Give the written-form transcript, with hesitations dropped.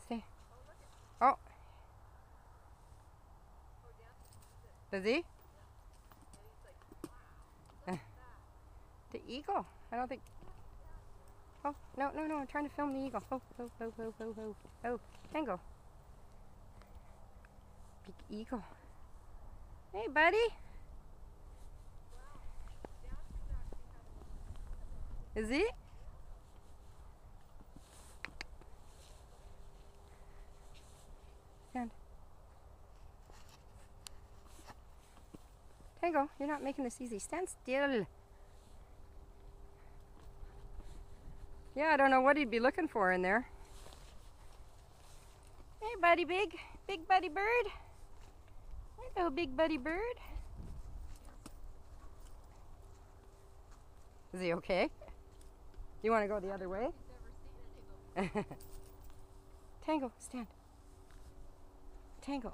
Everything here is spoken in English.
Stay. Oh. Does he? The eagle. I don't think. Oh, no, no, no. I'm trying to film the eagle. Oh, oh, oh, oh, oh, oh. Oh, Tango. Big eagle. Hey, buddy. Is he? Stand. Tango, you're not making this easy. Stand still. Yeah, I don't know what he'd be looking for in there. Hey, buddy, big buddy bird. Hello, big buddy bird. Is he okay? You want to go the other way? Tango, stand. Tango.